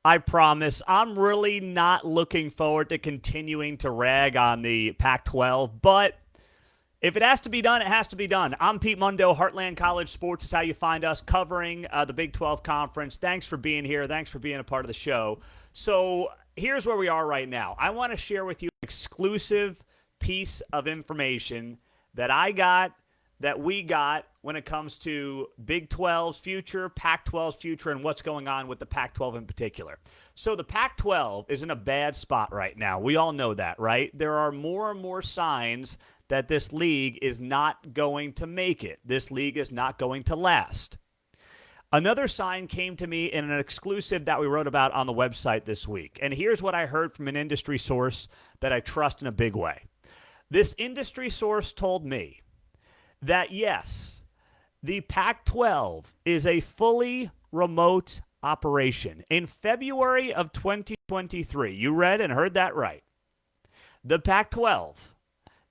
I promise. I'm really not looking forward to continuing to rag on the Pac-12, but if it has to be done, it has to be done. I'm Pete Mundo. Heartland College Sports is how you find us covering the Big 12 Conference. Thanks for being here. Thanks for being a part of the show. So here's where we are right now. I want to share with you an exclusive piece of information that I got, that we got when it comes to Big 12's future, Pac-12's future, and what's going on with the Pac-12 in particular. So the Pac-12 is in a bad spot right now. We all know that, right? There are more and more signs that this league is not going to make it. This league is not going to last. Another sign came to me in an exclusive that we wrote about on the website this week. And here's what I heard from an industry source that I trust in a big way. This industry source told me that, yes, the Pac-12 is a fully remote operation. In February of 2023, you read and heard that right, the Pac-12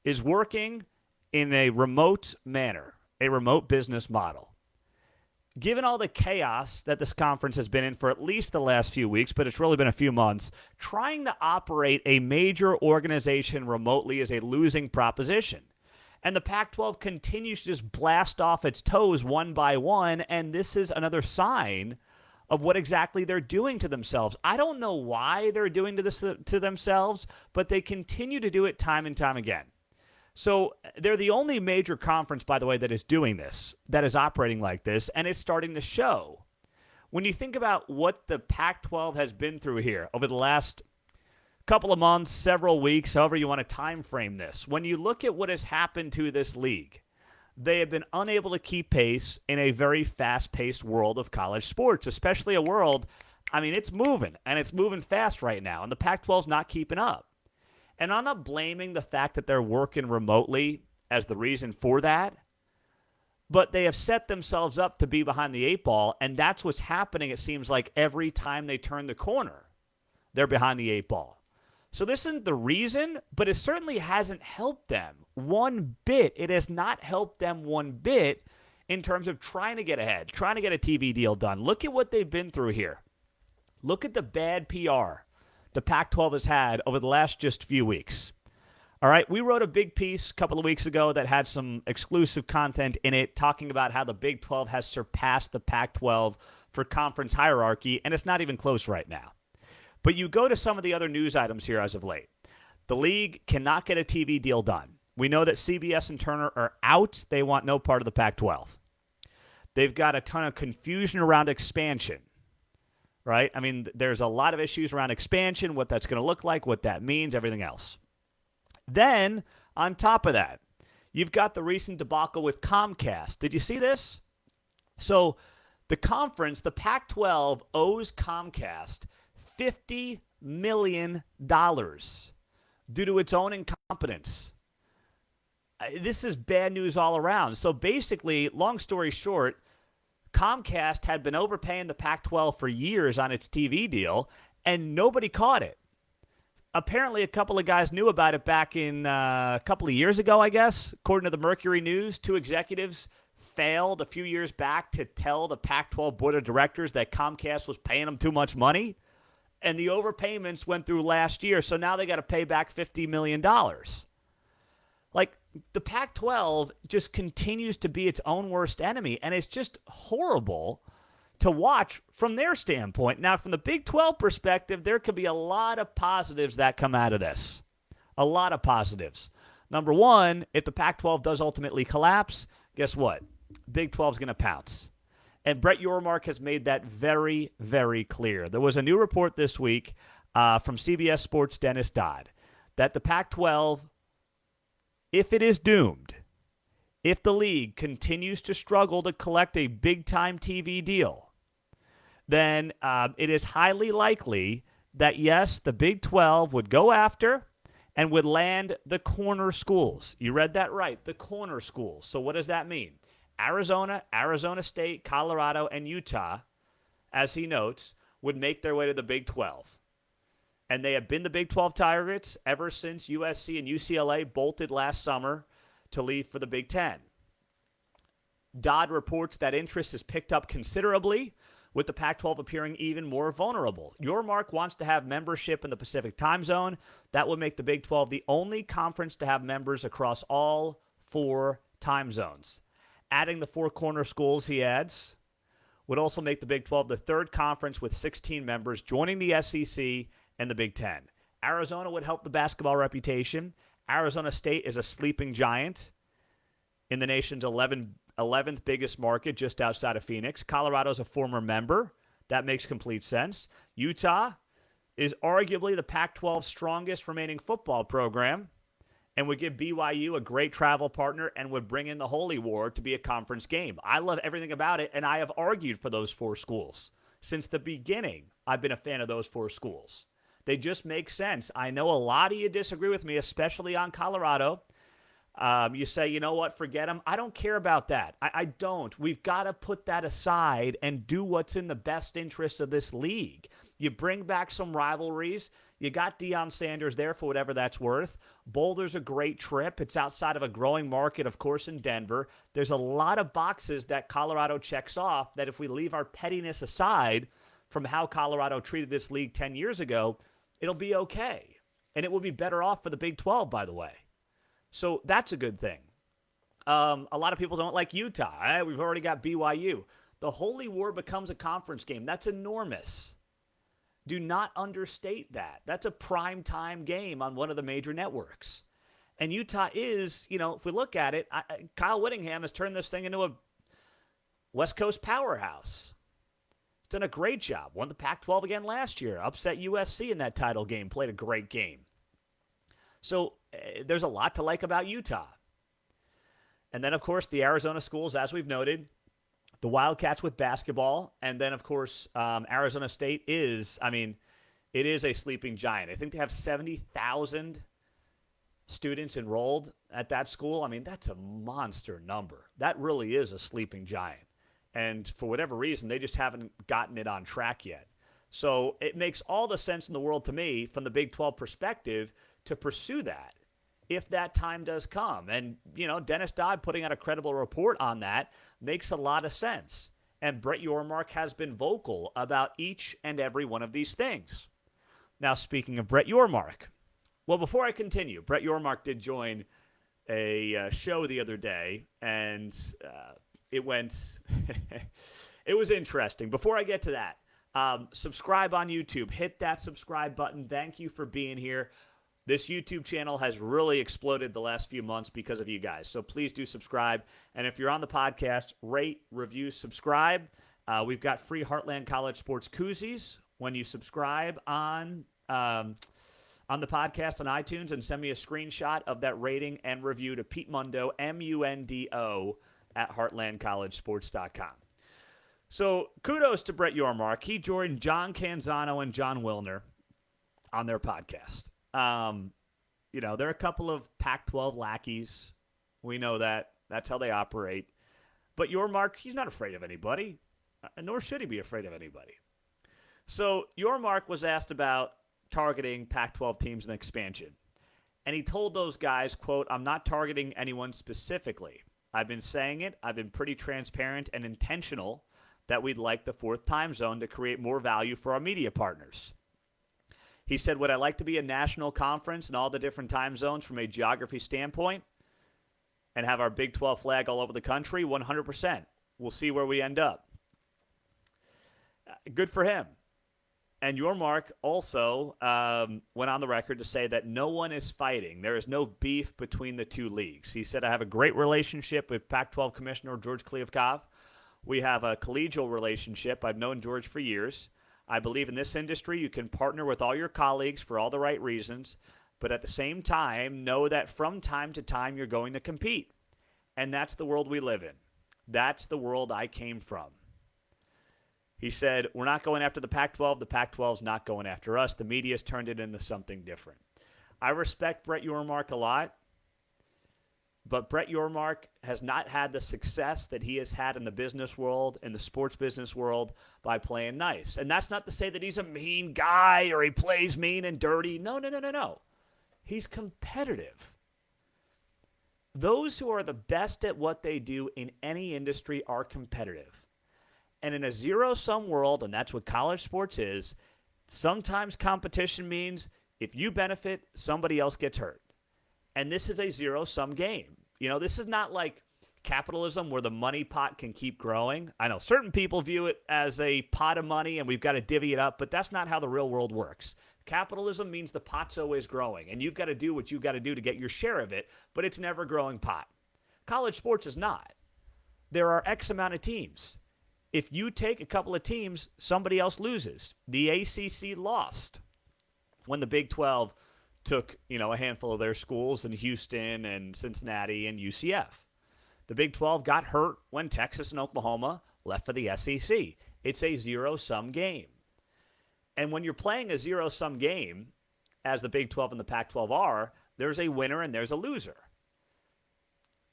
is working in a remote manner, a remote business model. Given all the chaos that this conference has been in for at least the last few weeks, but it's really been a few months, trying to operate a major organization remotely is a losing proposition. And the Pac-12 continues to just blast off its toes one by one, and this is another sign of what exactly they're doing to themselves. I don't know why they're doing this to themselves, but they continue to do it time and time again. So they're the only major conference, by the way, that is doing this, that is operating like this, and it's starting to show. When you think about what the Pac-12 has been through here over the last couple of months, several weeks, however you want to time frame this, when you look at what has happened to this league, they have been unable to keep pace in a very fast-paced world of college sports, especially a world, I mean, it's moving, and it's moving fast right now, and the Pac-12 is not keeping up. And I'm not blaming the fact that they're working remotely as the reason for that, but they have set themselves up to be behind the eight ball, and that's what's happening, it seems like, every time they turn the corner. They're behind the eight ball. So this isn't the reason, but it certainly hasn't helped them one bit. It has not helped them one bit in terms of trying to get ahead, trying to get a TV deal done. Look at what they've been through here. Look at the bad PR the Pac-12 has had over the last just few weeks. All right, we wrote a big piece a couple of weeks ago that had some exclusive content in it talking about how the Big 12 has surpassed the Pac-12 for conference hierarchy, and it's not even close right now. But you go to some of the other news items here as of late. The league cannot get a TV deal done. We know that CBS and Turner are out. They want no part of the Pac-12. They've got a ton of confusion around expansion, right? I mean, there's a lot of issues around expansion, what that's going to look like, what that means, everything else. Then, on top of that, you've got the recent debacle with Comcast. Did you see this? So the conference, the Pac-12, owes Comcast $50 million due to its own incompetence. This is bad news all around. So basically, long story short, Comcast had been overpaying the Pac-12 for years on its TV deal, and nobody caught it. Apparently, a couple of guys knew about it back in a couple of years ago, I guess. According to the Mercury News, two executives failed a few years back to tell the Pac-12 board of directors that Comcast was paying them too much money. And the overpayments went through last year, so now they got to pay back $50 million. Like, the Pac-12 just continues to be its own worst enemy, and it's just horrible to watch from their standpoint. Now, from the Big 12 perspective, there could be a lot of positives that come out of this. A lot of positives. Number one, if the Pac-12 does ultimately collapse, guess what? Big 12 is going to pounce. And Brett Yormark has made that very, very clear. There was a new report this week from CBS Sports' Dennis Dodd that the Pac-12, if it is doomed, if the league continues to struggle to collect a big-time TV deal, then it is highly likely that, yes, the Big 12 would go after and would land the corner schools. You read that right, the corner schools. So what does that mean? Arizona, Arizona State, Colorado, and Utah, as he notes, would make their way to the Big 12. And they have been the Big 12 targets ever since USC and UCLA bolted last summer to leave for the Big 10. Dodd reports that interest has picked up considerably, with the Pac-12 appearing even more vulnerable. Yormark wants to have membership in the Pacific time zone. That would make the Big 12 the only conference to have members across all 4 time zones. Adding the 4 corner schools, he adds, would also make the Big 12 the 3rd conference with 16 members, joining the SEC and the Big 10. Arizona would help the basketball reputation. Arizona State is a sleeping giant in the nation's 11th biggest market, just outside of Phoenix. Colorado's a former member. That makes complete sense. Utah is arguably the Pac-12's strongest remaining football program and would give BYU a great travel partner and would bring in the Holy War to be a conference game. I love everything about it, and I have argued for those 4 schools. Since the beginning, I've been a fan of those 4 schools. They just make sense. I know a lot of you disagree with me, especially on Colorado. You say, you know what, forget them. I don't care about that. I don't. We've got to put that aside and do what's in the best interest of this league. You bring back some rivalries. You got Deion Sanders there for whatever that's worth. Boulder's a great trip. It's outside of a growing market, of course, in Denver. There's a lot of boxes that Colorado checks off that if we leave our pettiness aside from how Colorado treated this league 10 years ago, it'll be okay. And it will be better off for the Big 12, by the way. So that's a good thing. A lot of people don't like Utah. We've already got BYU. The Holy War becomes a conference game. That's enormous. Do not understate that. That's a primetime game on one of the major networks. And Utah is, if we look at it, Kyle Whittingham has turned this thing into a West Coast powerhouse. He's done a great job. Won the Pac-12 again last year. Upset USC in that title game. Played a great game. So there's a lot to like about Utah. And then, of course, the Arizona schools, as we've noted, the Wildcats with basketball, and then, of course, Arizona State is, it is a sleeping giant. I think they have 70,000 students enrolled at that school. That's a monster number. That really is a sleeping giant. And for whatever reason, they just haven't gotten it on track yet. So it makes all the sense in the world to me, from the Big 12 perspective, to pursue that if that time does come. And, Dennis Dodd putting out a credible report on that makes a lot of sense. And Brett Yormark has been vocal about each and every one of these things. Now, speaking of Brett Yormark, well, before I continue, Brett Yormark did join a show the other day, and it was interesting. Before I get to that, subscribe on YouTube. Hit that subscribe button. Thank you for being here. This YouTube channel has really exploded the last few months because of you guys. So please do subscribe. And if you're on the podcast, rate, review, subscribe. We've got free Heartland College Sports koozies when you subscribe on the podcast on iTunes, and send me a screenshot of that rating and review to Pete Mundo, Mundo, at heartlandcollegesports.com. So kudos to Brett Yormark. He joined John Canzano and John Wilner on their podcast. They're a couple of Pac-12 lackeys. We know that. That's how they operate. But Yormark, he's not afraid of anybody, nor should he be afraid of anybody. So Yormark was asked about targeting Pac-12 teams in expansion. And he told those guys, quote, "I'm not targeting anyone specifically. I've been saying it. I've been pretty transparent and intentional that we'd like the 4th time zone to create more value for our media partners." He said, would I like to be a national conference in all the different time zones from a geography standpoint and have our Big 12 flag all over the country? 100%. We'll see where we end up. Good for him. And Yormark also went on the record to say that no one is fighting. There is no beef between the 2 leagues. He said, I have a great relationship with Pac-12 Commissioner George Kliavkoff. We have a collegial relationship. I've known George for years. I believe in this industry you can partner with all your colleagues for all the right reasons, but at the same time, know that from time to time you're going to compete. And that's the world we live in. That's the world I came from. He said, we're not going after the Pac-12. The Pac-12's not going after us. The media's turned it into something different. I respect Brett Yormark a lot, but Brett Yormark has not had the success that he has had in the business world, in the sports business world, by playing nice. And that's not to say that he's a mean guy or he plays mean and dirty. No. He's competitive. Those who are the best at what they do in any industry are competitive. And in a zero-sum world, and that's what college sports is, sometimes competition means if you benefit, somebody else gets hurt. And this is a zero-sum game. This is not like capitalism where the money pot can keep growing. I know certain people view it as a pot of money and we've got to divvy it up, but that's not how the real world works. Capitalism means the pot's always growing, and you've got to do what you've got to do to get your share of it, but it's never growing pot. College sports is not. There are X amount of teams. If you take a couple of teams, somebody else loses. The ACC lost when the Big 12 took, a handful of their schools in Houston and Cincinnati and UCF. The Big 12 got hurt when Texas and Oklahoma left for the SEC. It's a zero-sum game. And when you're playing a zero-sum game, as the Big 12 and the Pac-12 are, there's a winner and there's a loser.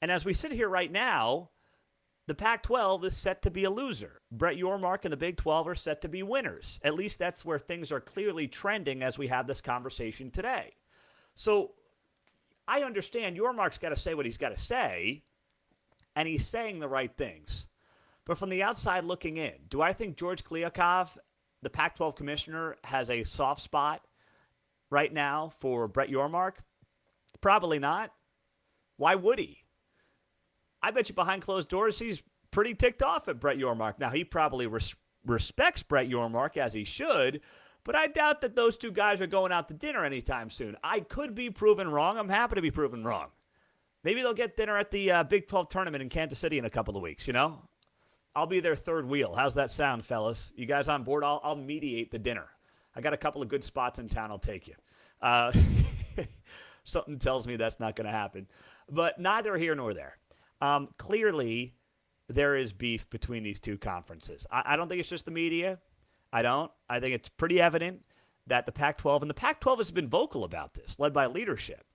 And as we sit here right now, the Pac-12 is set to be a loser. Brett Yormark and the Big 12 are set to be winners. At least that's where things are clearly trending as we have this conversation today. So I understand Yormark's got to say what he's got to say, and he's saying the right things. But from the outside looking in, do I think George Kliavkoff, the Pac-12 commissioner, has a soft spot right now for Brett Yormark? Probably not. Why would he? I bet you behind closed doors he's pretty ticked off at Brett Yormark. Now, he probably respects Brett Yormark, as he should, but I doubt that those two guys are going out to dinner anytime soon. I could be proven wrong. I'm happy to be proven wrong. Maybe they'll get dinner at the Big 12 tournament in Kansas City in a couple of weeks, I'll be their third wheel. How's that sound, fellas? You guys on board? I'll mediate the dinner. I got a couple of good spots in town. I'll take you. Something tells me that's not going to happen. But neither here nor there. Clearly, there is beef between these two conferences. I don't think it's just the media. I don't. I think it's pretty evident that the Pac-12, and the Pac-12 has been vocal about this, led by leadership,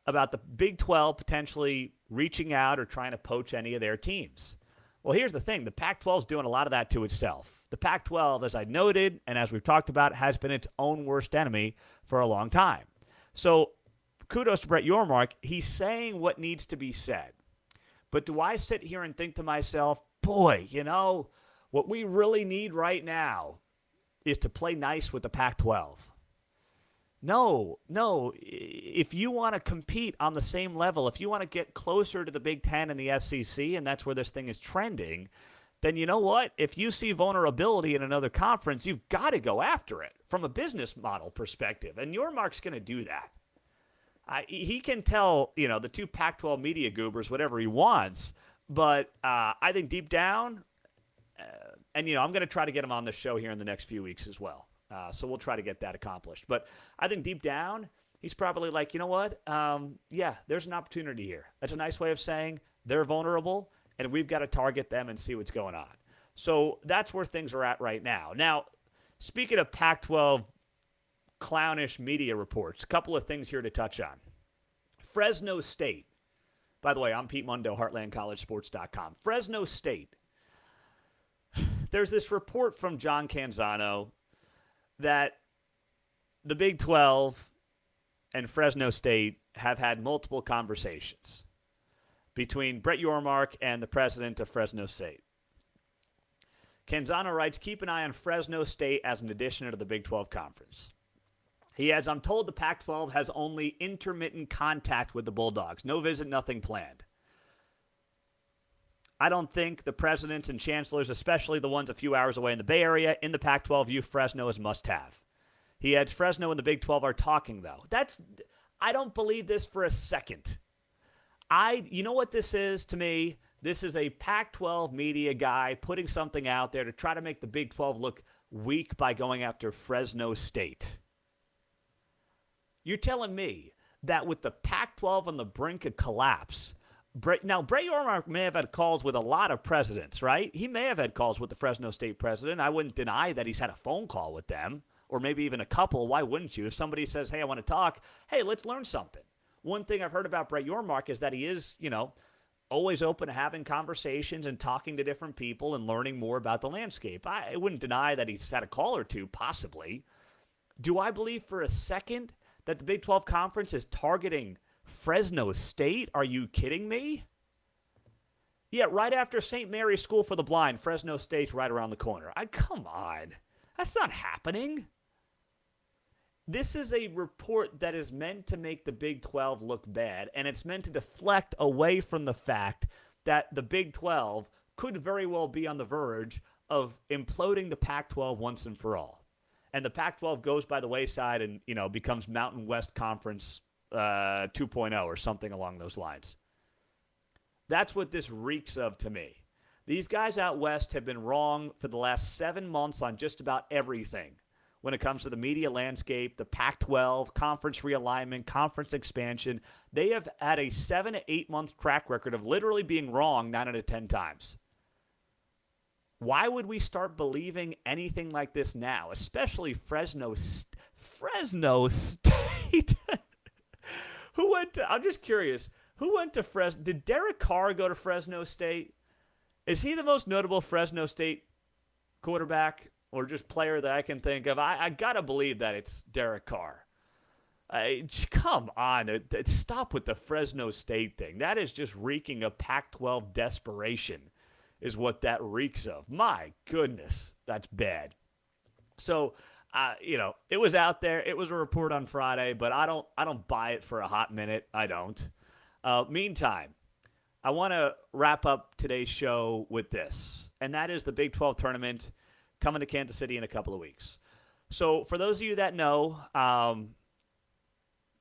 about the Big 12 potentially reaching out or trying to poach any of their teams. Well, here's the thing. The Pac-12 is doing a lot of that to itself. The Pac-12, as I noted, and as we've talked about, has been its own worst enemy for a long time. So kudos to Brett Yormark. He's saying what needs to be said. But do I sit here and think to myself, boy, what we really need right now is to play nice with the Pac-12? No. If you want to compete on the same level, if you want to get closer to the Big Ten and the SEC, and that's where this thing is trending, then you know what? If you see vulnerability in another conference, you've got to go after it from a business model perspective. And Yormark's going to do that. He can tell, the two Pac-12 media goobers whatever he wants, but I think deep down, and I'm going to try to get him on the show here in the next few weeks as well. So we'll try to get that accomplished. But I think deep down, he's probably like, you know what? Yeah, there's an opportunity here. That's a nice way of saying they're vulnerable, and we've got to target them and see what's going on. So that's where things are at right now. Now, speaking of Pac-12 clownish media reports, a couple of things here to touch on. Fresno State. By the way, I'm Pete Mundo, HeartlandCollegeSports.com. Fresno State. There's this report from John Canzano that the Big 12 and Fresno State have had multiple conversations between Brett Yormark and the president of Fresno State. Canzano writes, keep an eye on Fresno State as an addition to the Big 12 Conference. He adds, I'm told the Pac-12 has only intermittent contact with the Bulldogs. No visit, nothing planned. I don't think the presidents and chancellors, especially the ones a few hours away in the Bay Area, in the Pac-12 view Fresno as must-have. He adds, Fresno and the Big 12 are talking, though. I don't believe this for a second. You know what this is to me? This is a Pac-12 media guy putting something out there to try to make the Big 12 look weak by going after Fresno State. You're telling me that with the Pac-12 on the brink of collapse, Brett Yormark may have had calls with a lot of presidents, right? He may have had calls with the Fresno State president. I wouldn't deny that he's had a phone call with them, or maybe even a couple. Why wouldn't you? If somebody says, hey, I want to talk, hey, let's learn something. One thing I've heard about Brett Yormark is that he is, always open to having conversations and talking to different people and learning more about the landscape. I wouldn't deny that he's had a call or two, possibly. Do I believe for a second that the Big 12 Conference is targeting Fresno State? Are you kidding me? Yeah, right after St. Mary's School for the Blind, Fresno State's right around the corner. Come on. That's not happening. This is a report that is meant to make the Big 12 look bad, and it's meant to deflect away from the fact that the Big 12 could very well be on the verge of imploding the Pac-12 once and for all. And the Pac-12 goes by the wayside and, becomes Mountain West Conference 2.0 or something along those lines. That's what this reeks of to me. These guys out west have been wrong for the last 7 months on just about everything when it comes to the media landscape, the Pac-12, conference realignment, conference expansion. They have had a 7 to 8 month track record of literally being wrong 9 out of 10 times. Why would we start believing anything like this now, especially Fresno State? Who went to, I'm just curious, who went to Fresno? Did Derek Carr go to Fresno State? Is he the most notable Fresno State quarterback or just player that I can think of? I got to believe that it's Derek Carr. Come on. Stop with the Fresno State thing. That is just reeking of Pac-12 desperation is what that reeks of. My goodness, that's bad. So, it was out there. It was a report on Friday, but I don't buy it for a hot minute. I don't. Meantime, I want to wrap up today's show with this, and that is the Big 12 tournament coming to Kansas City in a couple of weeks. So for those of you that know,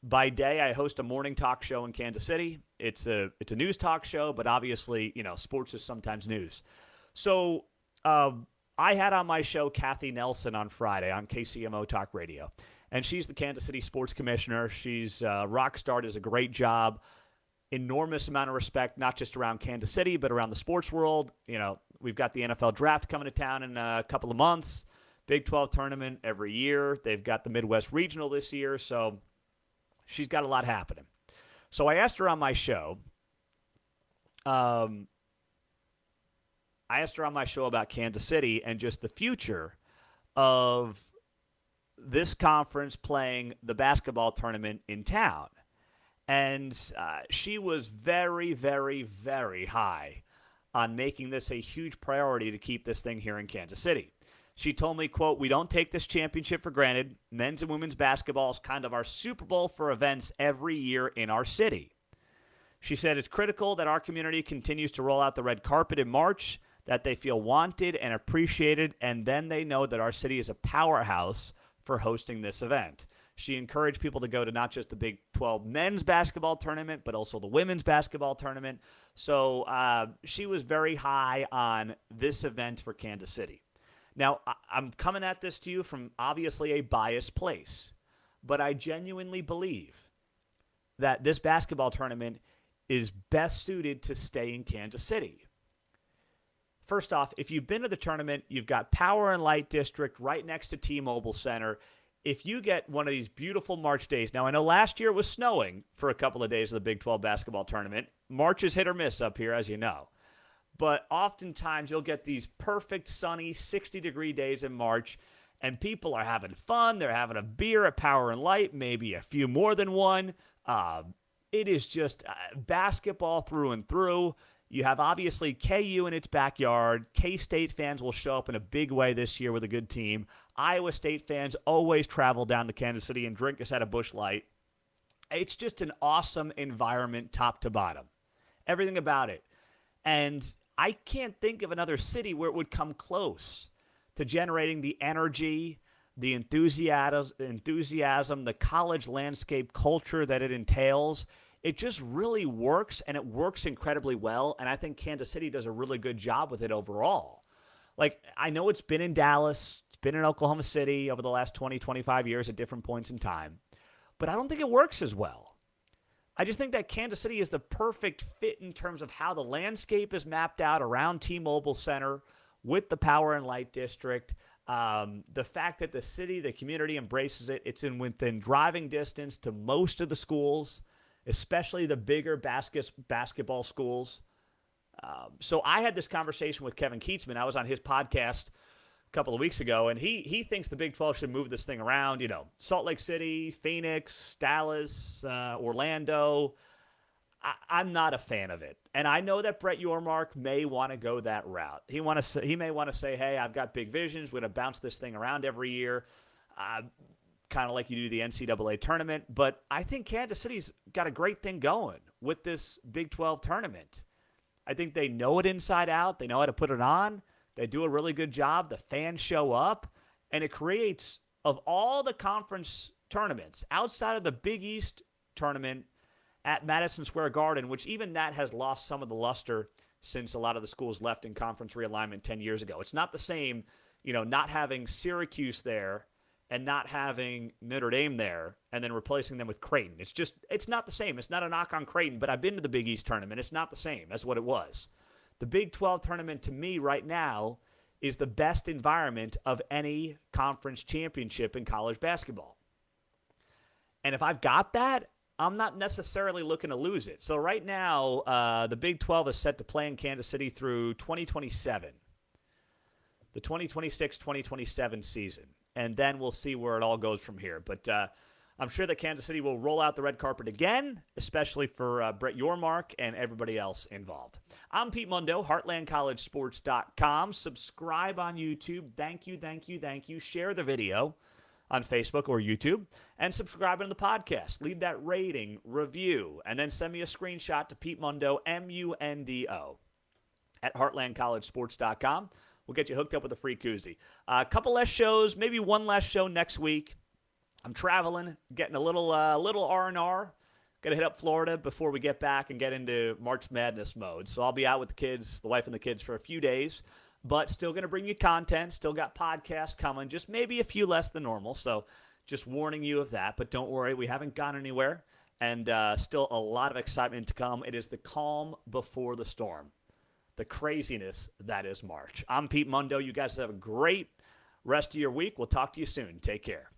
by day I host a morning talk show in Kansas City. It's a news talk show, but obviously, sports is sometimes news. So I had on my show Kathy Nelson on Friday on KCMO Talk Radio, and she's the Kansas City Sports Commissioner. She's rock star, does a great job. Enormous amount of respect, not just around Kansas City, but around the sports world. We've got the NFL draft coming to town in a couple of months. Big 12 tournament every year. They've got the Midwest Regional this year, so she's got a lot happening. So I asked her on my show. About Kansas City and just the future of this conference playing the basketball tournament in town. And she was very, very, very high on making this a huge priority to keep this thing here in Kansas City. She told me, quote, "We don't take this championship for granted. Men's and women's basketball is kind of our Super Bowl for events every year in our city." She said it's critical that our community continues to roll out the red carpet in March, that they feel wanted and appreciated, and then they know that our city is a powerhouse for hosting this event. She encouraged people to go to not just the Big 12 men's basketball tournament, but also the women's basketball tournament. So she was very high on this event for Kansas City. Now, I'm coming at this to you from obviously a biased place, but I genuinely believe that this basketball tournament is best suited to stay in Kansas City. First off, if you've been to the tournament, you've got Power and Light District right next to T-Mobile Center. If you get one of these beautiful March days, now I know last year it was snowing for a couple of days of the Big 12 basketball tournament. March is hit or miss up here, as you know. But oftentimes you'll get these perfect sunny 60-degree days in March, and people are having fun. They're having a beer at Power and Light, maybe a few more than one. It is just basketball through and through. You have obviously KU in its backyard. K-State fans will show up in a big way this year with a good team. Iowa State fans always travel down to Kansas City and drink us at a Busch Light. It's just an awesome environment top to bottom. Everything about it. And I can't think of another city where it would come close to generating the energy, the enthusiasm, the college landscape culture that it entails. It just really works, and it works incredibly well, and I think Kansas City does a really good job with it overall. Like, I know it's been in Dallas, it's been in Oklahoma City over the last 20, 25 years at different points in time, but I don't think it works as well. I just think that Kansas City is the perfect fit in terms of how the landscape is mapped out around T-Mobile Center with the Power and Light District. The fact that the city, the community embraces it. It's within driving distance to most of the schools, especially the bigger basketball schools. So I had this conversation with Kevin Keatsman. I was on his podcast a couple of weeks ago, and he thinks the Big 12 should move this thing around. Salt Lake City, Phoenix, Dallas, Orlando. I'm not a fan of it. And I know that Brett Yormark may want to go that route. He may want to say, hey, I've got big visions. We're going to bounce this thing around every year, kind of like you do the NCAA tournament. But I think Kansas City's got a great thing going with this Big 12 tournament. I think they know it inside out. They know how to put it on. They do a really good job. The fans show up. And it creates, of all the conference tournaments, outside of the Big East tournament at Madison Square Garden, which even that has lost some of the luster since a lot of the schools left in conference realignment 10 years ago. It's not the same, not having Syracuse there and not having Notre Dame there and then replacing them with Creighton. It's not the same. It's not a knock on Creighton, but I've been to the Big East tournament. It's not the same as what it was. The Big 12 tournament, to me, right now, is the best environment of any conference championship in college basketball. And if I've got that, I'm not necessarily looking to lose it. So right now, the Big 12 is set to play in Kansas City through 2027, the 2026-2027 season. And then we'll see where it all goes from here. But I'm sure that Kansas City will roll out the red carpet again, especially for Brett Yormark and everybody else involved. I'm Pete Mundo, HeartlandCollegeSports.com. Subscribe on YouTube. Thank you. Share the video on Facebook or YouTube, and subscribe to the podcast. Leave that rating, review, and then send me a screenshot to Pete Mundo, Mundo, at HeartlandCollegeSports.com. We'll get you hooked up with a free koozie. A couple less shows, maybe one less show next week. I'm traveling, getting a little R&R. Got to hit up Florida before we get back and get into March Madness mode. So I'll be out with the kids, the wife and the kids, for a few days. But still going to bring you content, still got podcasts coming, just maybe a few less than normal. So just warning you of that. But don't worry, we haven't gone anywhere. And still a lot of excitement to come. It is the calm before the storm, the craziness that is March. I'm Pete Mundo. You guys have a great rest of your week. We'll talk to you soon. Take care.